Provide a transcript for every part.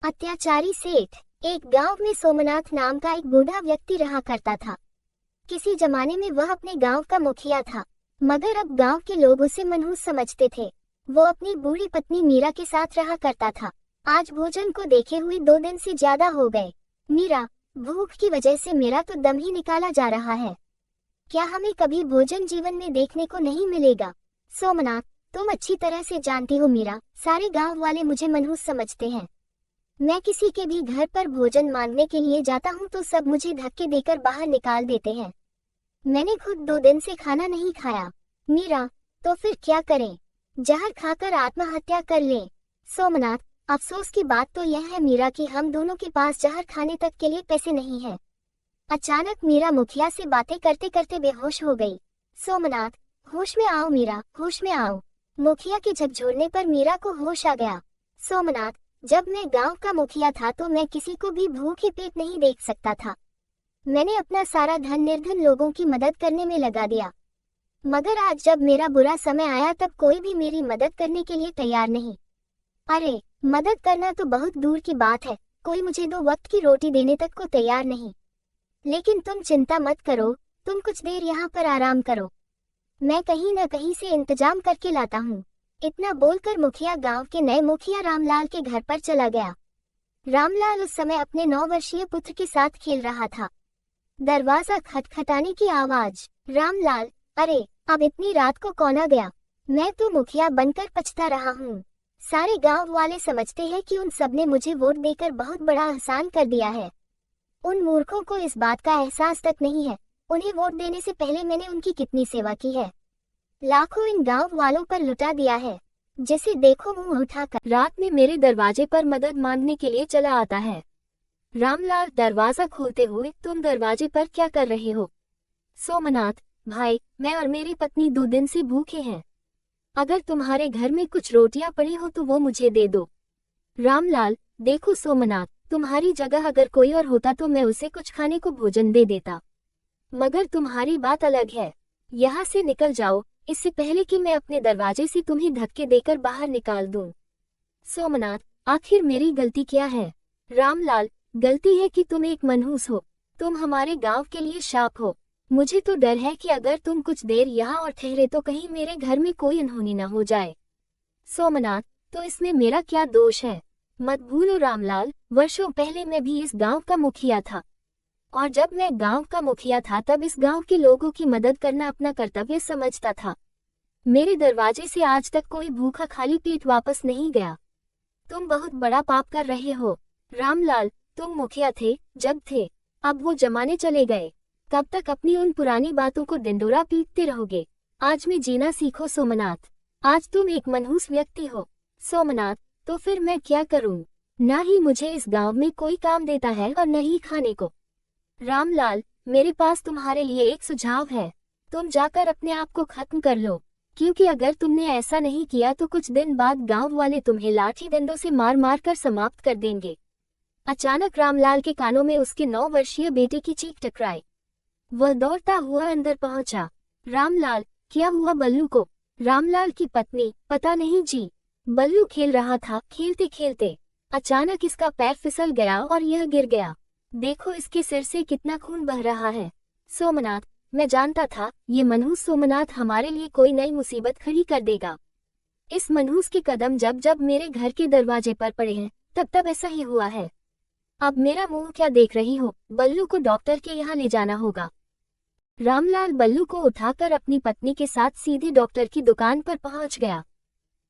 अत्याचारी सेठ। एक गांव में सोमनाथ नाम का एक बूढ़ा व्यक्ति रहा करता था। किसी जमाने में वह अपने गांव का मुखिया था, मगर अब गांव के लोग उसे मनहूस समझते थे। वो अपनी बूढ़ी पत्नी मीरा के साथ रहा करता था। आज भोजन को देखे हुए 2 दिन से ज्यादा हो गए। मीरा, भूख की वजह से मेरा तो दम ही निकाला जा रहा है। क्या हमें कभी भोजन जीवन में देखने को नहीं मिलेगा? सोमनाथ, तुम अच्छी तरह से जानती हो मीरा, सारे गांव वाले मुझे मनहूस समझते हैं। मैं किसी के भी घर पर भोजन मांगने के लिए जाता हूँ तो सब मुझे धक्के देकर बाहर निकाल देते हैं। मैंने खुद 2 दिन से खाना नहीं खाया। मीरा, तो फिर क्या करें? जहर खाकर आत्महत्या कर लें। सोमनाथ, अफसोस की बात तो यह है मीरा कि हम दोनों के पास जहर खाने तक के लिए पैसे नहीं हैं। अचानक मीरा मुखिया से बातें करते करते बेहोश हो गई। सोमनाथ, होश में आओ मीरा, होश में आओ। मुखिया के झकझोरने पर मीरा को होश आ गया। सोमनाथ, जब मैं गांव का मुखिया था तो मैं किसी को भी भूखे पेट नहीं देख सकता था। मैंने अपना सारा धन निर्धन लोगों की मदद करने में लगा दिया, मगर आज जब मेरा बुरा समय आया तब कोई भी मेरी मदद करने के लिए तैयार नहीं। अरे, मदद करना तो बहुत दूर की बात है, कोई मुझे 2 वक्त की रोटी देने तक को तैयार नहीं। लेकिन तुम चिंता मत करो, तुम कुछ देर यहाँ पर आराम करो, मैं कहीं न कहीं से इंतजाम करके लाता हूँ। इतना बोलकर मुखिया गांव के नए मुखिया रामलाल के घर पर चला गया। रामलाल उस समय अपने 9 वर्षीय पुत्र के साथ खेल रहा था। दरवाजा खटखटाने की आवाज। रामलाल, अरे, अब इतनी रात को कौन आ गया? मैं तो मुखिया बनकर पछता रहा हूँ। सारे गांव वाले समझते हैं कि उन सबने मुझे वोट देकर बहुत बड़ा एहसान कर दिया है। उन मूर्खों को इस बात का एहसास तक नहीं है, उन्हें वोट देने से पहले मैंने उनकी कितनी सेवा की है। लाखों इन गांव वालों पर लुटा दिया है, जिसे देखो मुंह उठाकर रात में मेरे दरवाजे पर मदद मांगने के लिए चला आता है। रामलाल दरवाजा खोलते हुए, तुम दरवाजे पर क्या कर रहे हो? सोमनाथ, भाई, मैं और मेरी पत्नी 2 दिन से भूखे हैं। अगर तुम्हारे घर में कुछ रोटियां पड़ी हो तो वो मुझे दे दो। रामलाल, देखो सोमनाथ, तुम्हारी जगह अगर कोई और होता तो मैं उसे कुछ खाने को भोजन दे देता, मगर तुम्हारी बात अलग है। यहाँ से निकल जाओ, इससे पहले कि मैं अपने दरवाजे से तुम्हें धक्के देकर बाहर निकाल दूं। सोमनाथ, आखिर मेरी गलती क्या है? रामलाल, गलती है कि तुम एक मनहूस हो, तुम हमारे गांव के लिए शाप हो। मुझे तो डर है कि अगर तुम कुछ देर यहाँ और ठहरे तो कहीं मेरे घर में कोई अनहोनी न हो जाए। सोमनाथ, तो इसमें मेरा क्या दोष है? मत भूलो रामलाल, वर्षों पहले मैं भी इस गांव का मुखिया था, और जब मैं गांव का मुखिया था तब इस गांव के लोगों की मदद करना अपना कर्तव्य समझता था। मेरे दरवाजे से आज तक कोई भूखा खाली पेट वापस नहीं गया। तुम बहुत बड़ा पाप कर रहे हो। रामलाल, तुम मुखिया थे जब थे, अब वो जमाने चले गए। कब तक अपनी उन पुरानी बातों को दिंडोरा पीटते रहोगे? आज में जीना सीखो सोमनाथ, आज तुम एक मनहूस व्यक्ति हो। सोमनाथ, तो फिर मैं क्या करूं? ना ही मुझे इस गांव में कोई काम देता है और न ही खाने को। रामलाल, मेरे पास तुम्हारे लिए एक सुझाव है, तुम जाकर अपने आप को खत्म कर लो, क्योंकि अगर तुमने ऐसा नहीं किया तो कुछ दिन बाद गांव वाले तुम्हें लाठी डंडों से मार मार कर समाप्त कर देंगे। अचानक रामलाल के कानों में उसके 9 वर्षीय बेटे की चीख टकराई। वह दौड़ता हुआ अंदर पहुंचा। रामलाल, क्या हुआ बल्लू को? रामलाल की पत्नी, पता नहीं जी, बल्लू खेल रहा था, खेलते खेलते अचानक इसका पैर फिसल गया और यह गिर गया। देखो इसके सिर से कितना खून बह रहा है। सोमनाथ, मैं जानता था ये मनहूस सोमनाथ हमारे लिए कोई नई मुसीबत खड़ी कर देगा। इस मनहूस के कदम जब जब मेरे घर के दरवाजे पर पड़े हैं तब तब ऐसा ही हुआ है। अब मेरा मुंह क्या देख रही हो? बल्लू को डॉक्टर के यहाँ ले जाना होगा। रामलाल बल्लू को उठाकर अपनी पत्नी के साथ सीधे डॉक्टर की दुकान पर पहुंच गया।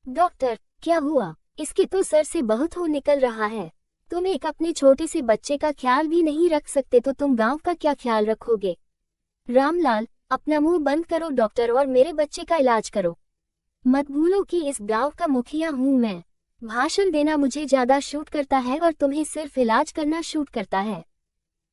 डॉक्टर, क्या हुआ? इसके तो सर से बहुत खून निकल रहा है। तुम एक अपने छोटे से बच्चे का ख्याल भी नहीं रख सकते तो तुम गांव का क्या ख्याल रखोगे? रामलाल, अपना मुंह बंद करो डॉक्टर और मेरे बच्चे का इलाज करो। मत भूलो कि इस गांव का मुखिया हूँ मैं। भाषण देना मुझे ज्यादा शूट करता है और तुम्हें सिर्फ इलाज करना शूट करता है।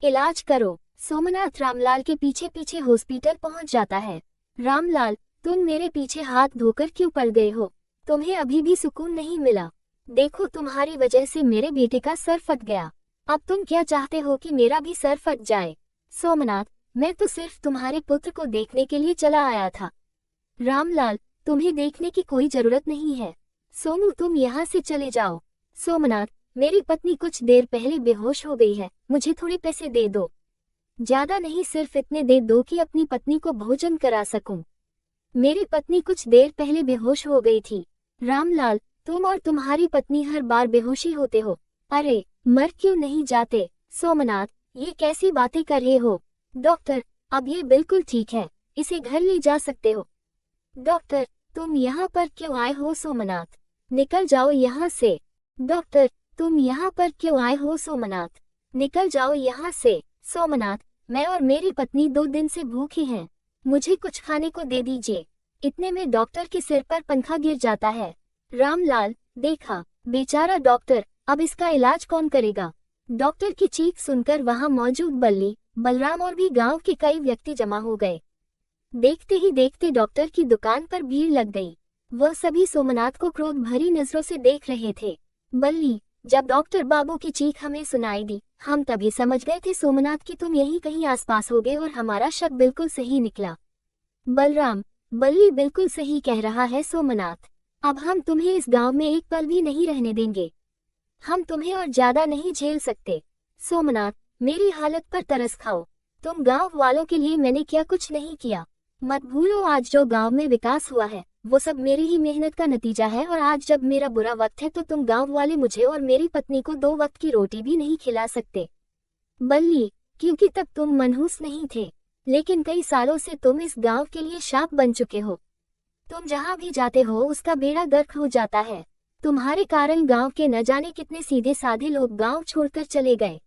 इलाज करो। सोमनाथ रामलाल के पीछे पीछे हॉस्पिटल पहुंच जाता है। रामलाल, तुम मेरे पीछे हाथ धोकर क्यों पड़ गए हो? तुम्हें अभी भी सुकून नहीं मिला? देखो तुम्हारी वजह से मेरे बेटे का सर फट गया, अब तुम क्या चाहते हो कि मेरा भी सर फट जाए? सोमनाथ, मैं तो सिर्फ तुम्हारे पुत्र को देखने के लिए चला आया था। रामलाल, तुम्हें देखने की कोई जरूरत नहीं है। सोनू, तुम यहाँ से चले जाओ। सोमनाथ, मेरी पत्नी कुछ देर पहले बेहोश हो गई है, मुझे थोड़े पैसे दे दो। ज्यादा नहीं, सिर्फ इतने दे दो कि अपनी पत्नी को भोजन करा सकूं। मेरी पत्नी कुछ देर पहले बेहोश हो गई थी। रामलाल, तुम और तुम्हारी पत्नी हर बार बेहोशी होते हो। अरे, मर क्यों नहीं जाते? सोमनाथ, ये कैसी बातें कर रहे हो? डॉक्टर, अब ये बिल्कुल ठीक है, इसे घर ले जा सकते हो। डॉक्टर, तुम यहाँ पर क्यों आए हो? सोमनाथ, निकल जाओ यहाँ से। डॉक्टर, तुम यहाँ पर क्यों आए हो? सोमनाथ, निकल जाओ यहाँ से। सोमनाथ, मैं और मेरी पत्नी 2 दिन से भूखी हैं, मुझे कुछ खाने को दे दीजिए। इतने में डॉक्टर के सिर पर पंखा गिर जाता है। रामलाल, देखा, बेचारा डॉक्टर, अब इसका इलाज कौन करेगा? डॉक्टर की चीख सुनकर वहां मौजूद बल्ली, बलराम और भी गांव के कई व्यक्ति जमा हो गए। देखते ही देखते डॉक्टर की दुकान पर भीड़ लग गई। वह सभी सोमनाथ को क्रोध भरी नजरों से देख रहे थे। बल्ली, जब डॉक्टर बाबू की चीख हमें सुनाई दी, हम तभी समझ गए थे सोमनाथ कि तुम यहीं कहीं आसपास होगे और हमारा शक बिल्कुल सही निकला। बलराम, बल्ली बिल्कुल सही कह रहा है सोमनाथ, अब हम तुम्हें इस गांव में एक पल भी नहीं रहने देंगे। हम तुम्हें और ज्यादा नहीं झेल सकते। सोमनाथ, मेरी हालत पर तरस खाओ। तुम गांव वालों के लिए मैंने क्या कुछ नहीं किया। मत भूलो, आज जो गांव में विकास हुआ है वो सब मेरी ही मेहनत का नतीजा है, और आज जब मेरा बुरा वक्त है तो तुम गांव वाले मुझे और मेरी पत्नी को 2 वक्त की रोटी भी नहीं खिला सकते। बल्ली, क्योंकि तब तुम मनहूस नहीं थे, लेकिन कई सालों से तुम इस गांव के लिए शाप बन चुके हो। तुम जहां भी जाते हो उसका बेड़ा गर्क हो जाता है। तुम्हारे कारण गांव के न जाने कितने सीधे साधे लोग गांव छोड़कर चले गए।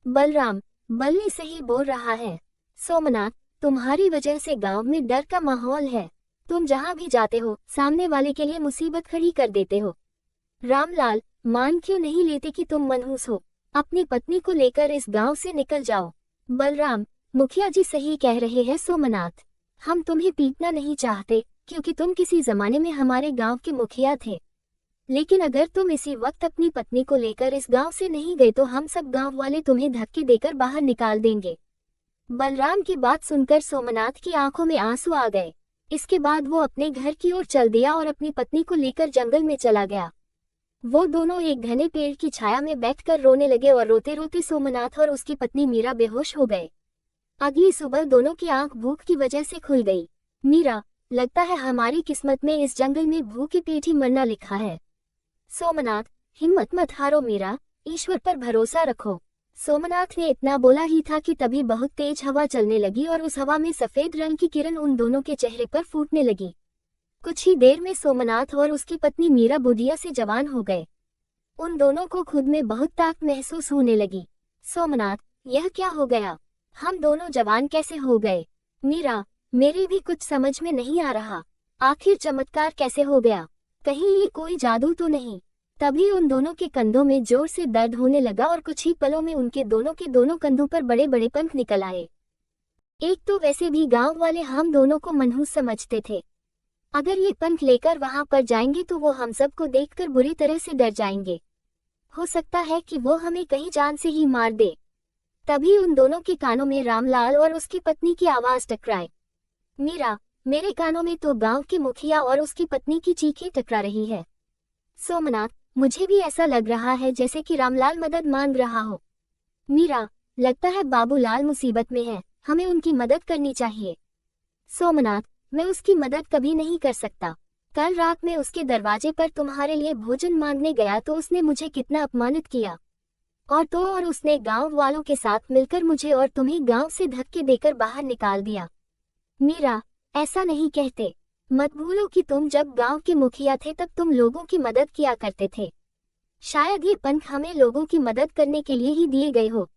बलराम, बल्ली सही बोल रहा है। सोमनाथ, तुम्हारी वजह से गांव में डर का माहौल है। तुम जहां भी जाते हो सामने वाले के लिए मुसीबत खड़ी कर देते हो। रामलाल, मान क्यों नहीं लेते कि तुम मनहूस हो? अपनी पत्नी को लेकर इस गांव से निकल जाओ। बलराम, मुखिया जी सही कह रहे हैं सोमनाथ, हम तुम्हें पीटना नहीं चाहते क्योंकि तुम किसी जमाने में हमारे गांव के मुखिया थे, लेकिन अगर तुम इसी वक्त अपनी पत्नी को लेकर इस गांव से नहीं गए तो हम सब गांव वाले तुम्हें धक्के देकर बाहर निकाल देंगे। बलराम की बात सुनकर सोमनाथ की आंखों में आंसू आ गए। इसके बाद वो अपने घर की ओर चल दिया और अपनी पत्नी को लेकर जंगल में चला गया। वो दोनों एक घने पेड़ की छाया में बैठकर रोने लगे और रोते रोते सोमनाथ और उसकी पत्नी मीरा बेहोश हो गए। अगली सुबह दोनों की आंख भूख की वजह से खुल गई। मीरा, लगता है हमारी किस्मत में इस जंगल में भूखे पेट ही मरना लिखा है। सोमनाथ, हिम्मत मत हारो मीरा, ईश्वर पर भरोसा रखो। सोमनाथ ने इतना बोला ही था कि तभी बहुत तेज हवा चलने लगी और उस हवा में सफेद रंग की किरण उन दोनों के चेहरे पर फूटने लगी। कुछ ही देर में सोमनाथ और उसकी पत्नी मीरा बुढ़िया से जवान हो गए। उन दोनों को खुद में बहुत ताकत महसूस होने लगी। सोमनाथ, यह क्या हो गया? हम दोनों जवान कैसे हो गए? मीरा, मेरी भी कुछ समझ में नहीं आ रहा, आखिर चमत्कार कैसे हो गया? कहीं ये कोई जादू तो नहीं? तभी उन दोनों के कंधों में जोर से दर्द होने लगा और कुछ ही पलों में उनके दोनों कंधों पर बड़े बड़े पंख निकल आए। एक तो वैसे भी गांव वाले हम दोनों को मनहूस समझते थे, अगर ये पंख लेकर वहां पर जाएंगे तो वो हम सबको देखकर बुरी तरह से डर जाएंगे। हो सकता है कि वो हमें कहीं जान से ही मार दे। तभी उन दोनों के कानों में रामलाल और उसकी पत्नी की आवाज टकराए। मीरा, मेरे कानों में तो गांव के मुखिया और उसकी पत्नी की चीखें टकरा रही है। सोमनाथ, मुझे भी ऐसा लग रहा है जैसे कि रामलाल मदद मांग रहा हो। मीरा, लगता है बाबूलाल मुसीबत में है, हमें उनकी मदद करनी चाहिए। सोमनाथ, मैं उसकी मदद कभी नहीं कर सकता। कल रात में उसके दरवाजे पर तुम्हारे लिए भोजन मांगने गया तो उसने मुझे कितना अपमानित किया, और उसने गांव वालों के साथ मिलकर मुझे और तुम्हें गांव से धक्के देकर बाहर निकाल दिया। मीरा, ऐसा नहीं कहते। मत भूलो कि तुम जब गांव के मुखिया थे तब तुम लोगों की मदद किया करते थे। शायद ये पंख हमें लोगों की मदद करने के लिए ही दिए गए हो।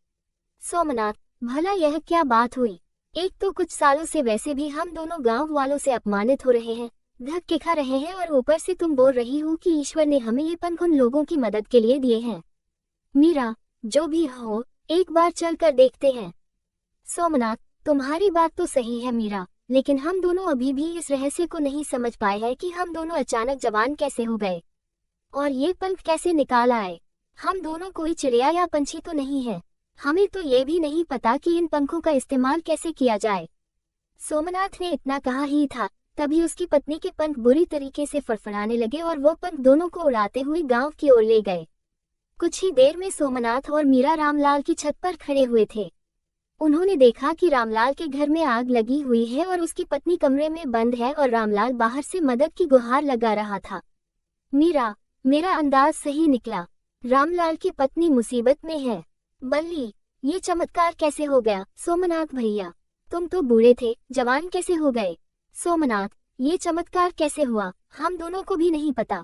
सोमनाथ, भला यह क्या बात हुई? एक तो कुछ सालों से वैसे भी हम दोनों गांव वालों से अपमानित हो रहे हैं, धक्के खा रहे हैं, और ऊपर से तुम बोल रही हो कि ईश्वर ने हमें ये पंख उन लोगों की मदद के लिए दिए हैं। मीरा, जो भी हो, एक बार चल कर देखते हैं। सोमनाथ, तुम्हारी बात तो सही है मीरा, लेकिन हम दोनों अभी भी इस रहस्य को नहीं समझ पाए हैं कि हम दोनों अचानक जवान कैसे हो गए और ये पंख कैसे निकाल आए। हम दोनों कोई चिड़िया या पंछी तो नहीं है, हमें तो ये भी नहीं पता कि इन पंखों का इस्तेमाल कैसे किया जाए। सोमनाथ ने इतना कहा ही था, तभी उसकी पत्नी के पंख बुरी तरीके से फड़फड़ाने लगे और वो पंख दोनों को उड़ाते हुए गांव की ओर ले गए। कुछ ही देर में सोमनाथ और मीरा रामलाल की छत पर खड़े हुए थे। उन्होंने देखा कि रामलाल के घर में आग लगी हुई है और उसकी पत्नी कमरे में बंद है और रामलाल बाहर से मदद की गुहार लगा रहा था। मीरा, मेरा अंदाज सही निकला। रामलाल की पत्नी मुसीबत में है। बल्ली, ये चमत्कार कैसे हो गया? सोमनाथ भैया, तुम तो बूढ़े थे, जवान कैसे हो गए? सोमनाथ, ये चमत्कार कैसे हुआ, हम दोनों को भी नहीं पता।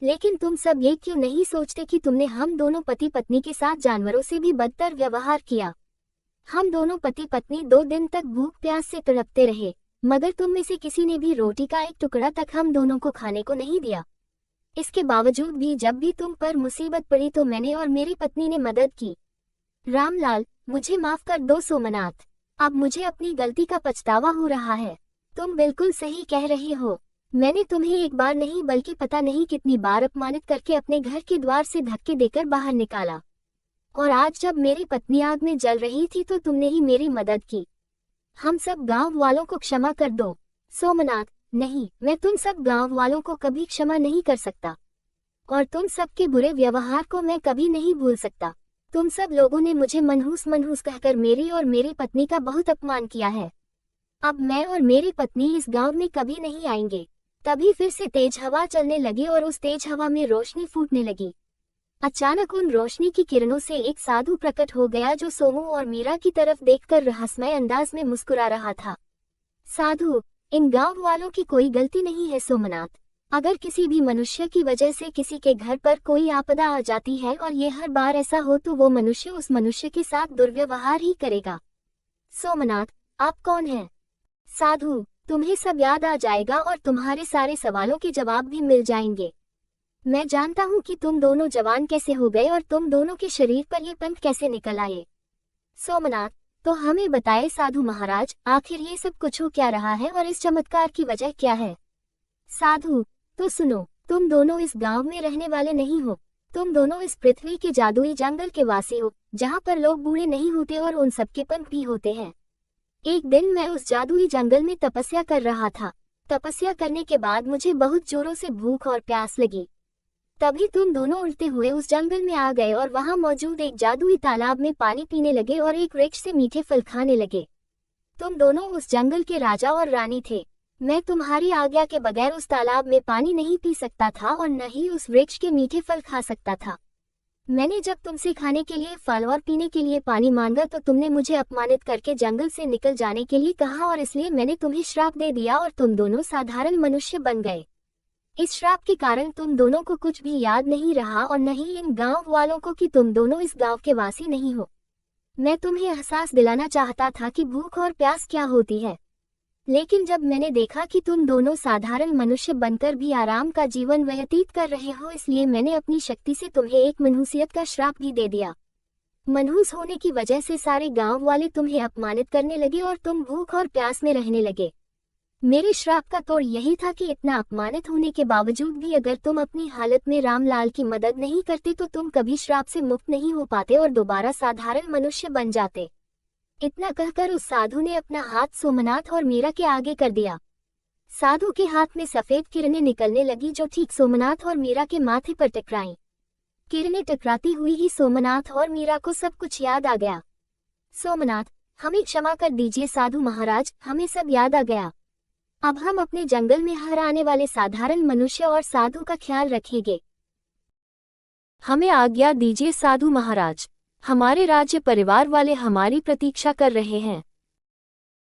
लेकिन तुम सब ये क्यों नहीं सोचते कि तुमने हम दोनों पति पत्नी के साथ जानवरों से भी बदतर व्यवहार किया? हम दोनों पति पत्नी 2 दिन तक भूख प्यास से तड़पते रहे, मगर तुम में से किसी ने भी रोटी का एक टुकड़ा तक हम दोनों को खाने को नहीं दिया। इसके बावजूद भी जब भी तुम पर मुसीबत पड़ी तो मैंने और मेरी पत्नी ने मदद की। रामलाल, मुझे माफ कर दो सोमनाथ, अब मुझे अपनी गलती का पछतावा हो रहा है। तुम बिल्कुल सही कह रहे हो। मैंने तुम्हें एक बार नहीं बल्कि पता नहीं कितनी बार अपमानित करके अपने घर के द्वार से धक्के देकर बाहर निकाला, और आज जब मेरी पत्नी आग में जल रही थी तो तुमने ही मेरी मदद की। हम सब गांव वालों को क्षमा कर दो। सोमनाथ, नहीं, मैं तुम सब गांव वालों को कभी क्षमा नहीं कर सकता, और तुम सबके बुरे व्यवहार को मैं कभी नहीं भूल सकता। तुम सब लोगों ने मुझे मनहूस मनहूस कहकर मेरी और मेरी पत्नी का बहुत अपमान किया है। अब मैं और मेरी पत्नी इस गांव में कभी नहीं आएंगे। तभी फिर से तेज हवा चलने लगी और उस तेज हवा में रोशनी फूटने लगी। अचानक उन रोशनी की किरणों से एक साधु प्रकट हो गया जो सोमू और मीरा की तरफ देखकर रहस्यमय अंदाज में मुस्कुरा रहा था। साधु, इन गांव वालों की कोई गलती नहीं है सोमनाथ। अगर किसी भी मनुष्य की वजह से किसी के घर पर कोई आपदा आ जाती है और ये हर बार ऐसा हो तो वो मनुष्य उस मनुष्य के साथ दुर्व्यवहार ही करेगा। सोमनाथ, आप कौन हैं? साधु, तुम्हें सब याद आ जाएगा और तुम्हारे सारे सवालों के जवाब भी मिल जाएंगे। मैं जानता हूँ कि तुम दोनों जवान कैसे हो गए और तुम दोनों के शरीर पर ये पंख कैसे निकल आए। सोमनाथ, तो हमें बताए साधु महाराज, आखिर ये सब कुछ हो क्या रहा है और इस चमत्कार की वजह क्या है? साधु, तो सुनो, तुम दोनों इस गांव में रहने वाले नहीं हो। तुम दोनों इस पृथ्वी के जादुई जंगल के वासी हो, जहाँ पर लोग बूढ़े नहीं होते और उन सबके पंख भी होते हैं। एक दिन मैं उस जादुई जंगल में तपस्या कर रहा था। तपस्या करने के बाद मुझे बहुत जोरों से भूख और प्यास लगी। तभी तुम दोनों उड़ते हुए उस जंगल में आ गए और वहां मौजूद एक जादुई तालाब में पानी पीने लगे और एक वृक्ष से मीठे फल खाने लगे। तुम दोनों उस जंगल के राजा और रानी थे। मैं तुम्हारी आज्ञा के बगैर उस तालाब में पानी नहीं पी सकता था और न ही उस वृक्ष के मीठे फल खा सकता था। मैंने जब तुमसे खाने के लिए फल और पीने के लिए पानी मांगा तो तुमने मुझे अपमानित करके जंगल से निकल जाने के लिए कहा और इसलिए मैंने तुम्हें श्राप दे दिया और तुम दोनों साधारण मनुष्य बन गए। इस श्राप के कारण तुम दोनों को कुछ भी याद नहीं रहा और न ही इन गांव वालों को कि तुम दोनों इस गांव के वासी नहीं हो। मैं तुम्हें एहसास दिलाना चाहता था कि भूख और प्यास क्या होती है, लेकिन जब मैंने देखा कि तुम दोनों साधारण मनुष्य बनकर भी आराम का जीवन व्यतीत कर रहे हो, इसलिए मैंने अपनी शक्ति से तुम्हें एक मनहूसियत का श्राप भी दे दिया। मनहूस होने की वजह से सारे गांव वाले तुम्हें अपमानित करने लगे और तुम भूख और प्यास में रहने लगे। मेरे श्राप का तोड़ यही था कि इतना अपमानित होने के बावजूद भी अगर तुम अपनी हालत में रामलाल की मदद नहीं करते तो तुम कभी श्राप से मुक्त नहीं हो पाते और दोबारा साधारण मनुष्य बन जाते। इतना कहकर उस साधु ने अपना हाथ सोमनाथ और मीरा के आगे कर दिया। साधु के हाथ में सफेद किरणें निकलने लगी जो ठीक सोमनाथ और मीरा के माथे पर टकराईं। किरणें टकराती हुई ही सोमनाथ और मीरा को सब कुछ याद आ गया। सोमनाथ, हमें क्षमा कर दीजिए साधु महाराज, हमें सब याद आ गया। अब हम अपने जंगल में हर आने वाले साधारण मनुष्य और साधु का ख्याल रखेंगे। हमें आज्ञा दीजिए साधु महाराज, हमारे राज्य परिवार वाले हमारी प्रतीक्षा कर रहे हैं।